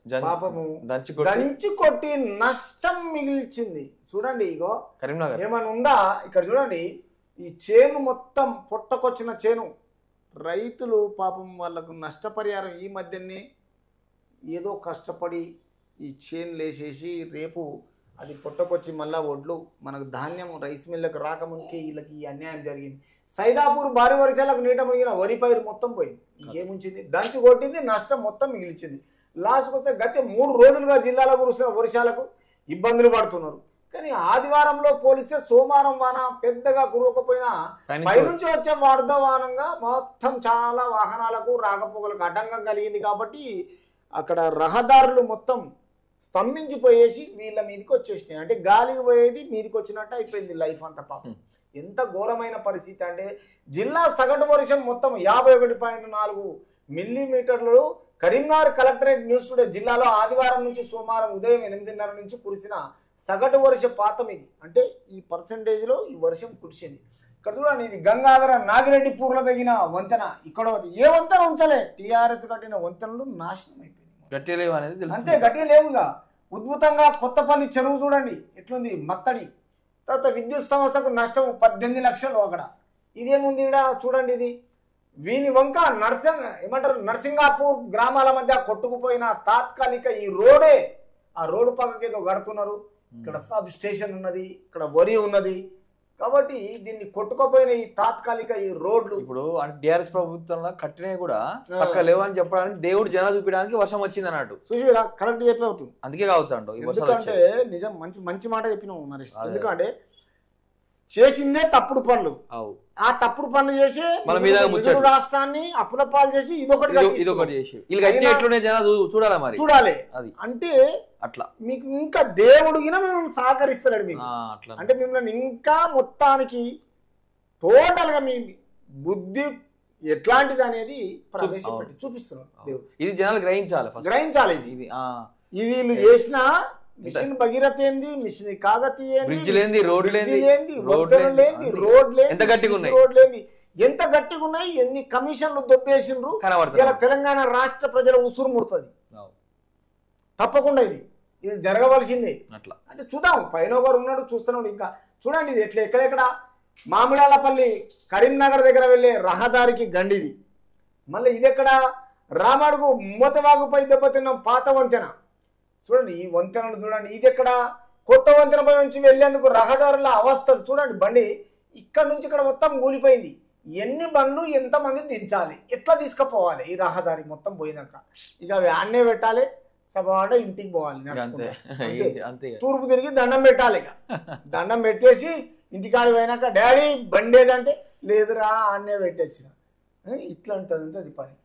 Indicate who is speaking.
Speaker 1: ఇట్లా
Speaker 2: పాపము
Speaker 1: దంచి
Speaker 2: కొట్టి నష్టం మిగిల్చింది. చూడండి ఇగో
Speaker 1: కరీంనగర్
Speaker 2: ఏమైనా ఉందా ఇక్కడ చూడండి. ఈ చేను మొత్తం పొట్టకొచ్చిన చేను రైతులు పాపం వాళ్ళకు నష్టపరిహారం ఈ మధ్యనే ఏదో కష్టపడి ఈ చేను లేసేసి రేపు అది పొట్టకొచ్చి మళ్ళా ఒడ్లు మనకు ధాన్యం రైస్ మిల్లకు రాకముందుకే వీళ్ళకి ఈ అన్యాయం జరిగింది. సైదాపూర్ భారీ వర్షాలకు నీట మునిగిన వరి పైరు మొత్తం పోయింది. ఇంకేముంచింది, దంచి కొట్టింది, నష్టం మొత్తం మిగిలిచింది. లాస్ట్కి వస్తే గత 3 రోజులుగా జిల్లాలో కురుస్తున్న వర్షాలకు ఇబ్బందులు పడుతున్నారు. కానీ ఆదివారంలో పోలిస్తే సోమవారం వాన పెద్దగా కురవకపోయినా పైనుంచి వచ్చే వార్ధవానంగా మొత్తం చాలా వాహనాలకు రాకపోకలకు అడ్డంగా కలిగింది. కాబట్టి అక్కడ రహదారులు మొత్తం స్తంభించిపోయేసి వీళ్ళ మీదకి వచ్చేసినాయి. అంటే గాలికి పోయేది మీదకి వచ్చినట్టు అయిపోయింది లైఫ్ అంతా. పాపం ఎంత ఘోరమైన పరిస్థితి అంటే జిల్లా సగటు వర్షం మొత్తం 51.4 మిల్లీమీటర్లు. కరీంనగర్ కలెక్టరేట్ న్యూస్ టుడే జిల్లాలో ఆదివారం నుంచి సోమవారం ఉదయం 8:30 నుంచి కురిసిన సగటు వర్షపాతం ఇది. అంటే ఈ పర్సంటేజ్లో ఈ వర్షం కురిసింది. ఇక్కడ చూడండి, ఇది గంగాధర నాగిరెడ్డి పూర్ల తగిన వంతెన. ఇక్కడ ఏ వంతెన ఉంచలే, టీఆర్ఎస్ కట్టిన వంతెనలు నాశనం అయిపోయింది. అంతే గట్టిగా లేవుగా. ఉద్భుతంగా కొత్తపల్లి చెరువు చూడండి ఎట్లుంది, మత్తడి. తర్వాత విద్యుత్ సంస్థకు నష్టం 18 లక్షలు అక్కడ. ఇదేముంది ఇక్కడ చూడండి, ఇది వీని వంక నర్సింగాపూర్ గ్రామాల మధ్య కొట్టుకుపోయిన తాత్కాలిక ఈ రోడే. ఆ రోడ్డు పక్కకి ఏదో కడుతున్నారు. ఇక్కడ సబ్ స్టేషన్ ఉన్నది, ఇక్కడ వరి ఉన్నది. కాబట్టి దీన్ని కొట్టుకోపోయిన ఈ తాత్కాలిక ఈ రోడ్లు
Speaker 1: ఇప్పుడు అంటే టిఆర్ఎస్ ప్రభుత్వంలో కట్టినవి కూడా చక్కగా లేవు అని చెప్పడానికి దేవుడు జన చూపించడానికి వర్షం వచ్చింది అన్నట్టు.
Speaker 2: సుశీల కరెక్ట్ చెప్పవుతుంది.
Speaker 1: అందుకే కావచ్చు అంట.
Speaker 2: ఎందుకంటే నిజం మంచి మాట చెప్పినావు నరేష్. ఎందుకంటే చేసిందే తప్పుడు పనులు. ఆ తప్పుడు పనులు చేసి రాష్ట్రాన్ని అప్పుల పాలు చేసి ఇదొకటి
Speaker 1: చేసి చూడాలి మరి.
Speaker 2: చూడాలి అది అంటే అట్లా మీకు ఇంకా దేవుడిగిన మిమ్మల్ని సహకరిస్తున్నాడు మీకు. అంటే మిమ్మల్ని ఇంకా మొత్తానికి టోటల్ గా మీ బుద్ధి ఎట్లాంటిది అనేది ప్రవేశపెట్టి చూపిస్తున్నాడు దేవుడు.
Speaker 1: ఇది జనాలు
Speaker 2: గ్రహించాలి. ఇది వీళ్ళు చేసిన మిషన్ భగీరథ ఏంది, మిషన్ కాకతీయ ఏంది, రోడ్ లేని, ఎంత గట్టిగా ఉన్నాయి, ఎన్ని కమిషన్లు దొబ్బేసిండ్రు. ఇలా తెలంగాణ రాష్ట్ర ప్రజల ఉసురు ముడుతుంది తప్పకుండా. ఇది జరగవలసిందే. అట్లా అంటే చూద్దాం, పైన ఒకరు ఉన్నాడు చూస్తున్నాడు. ఇంకా చూడండి ఇది ఎక్కడెక్కడ మామిడాలపల్లి కరీంనగర్ దగ్గర వెళ్ళే రహదారికి గండిది. మళ్ళీ ఇది ఎక్కడ రామాడుగు మూతవాగుపై దెబ్బతిన్న పాత వంతెన చూడండి. ఈ వంతెనలు చూడండి. ఇది ఎక్కడ కొత్త వంతెనపై నుంచి వెళ్లేందుకు రహదారుల అవస్థలు చూడండి. బండి ఇక్కడ నుంచి ఇక్కడ మొత్తం కూలిపోయింది. ఎన్ని బండ్లు ఎంతమంది దించాలి, ఎట్లా తీసుకుపోవాలి ఈ రహదారి మొత్తం పోయినాక. ఇక వ్యాన్నే పెట్టాలి, సభవాడ ఇంటికి పోవాలి. తూర్పు తిరిగి దండం పెట్టాలి. ఇక దండం పెట్టేసి ఇంటికాడ పోయినాక డాడీ బండి ఏదంటే లేదురా అన్నే పెట్టేసిన ఇట్లా ఉంటుంది. అంటే అది పని.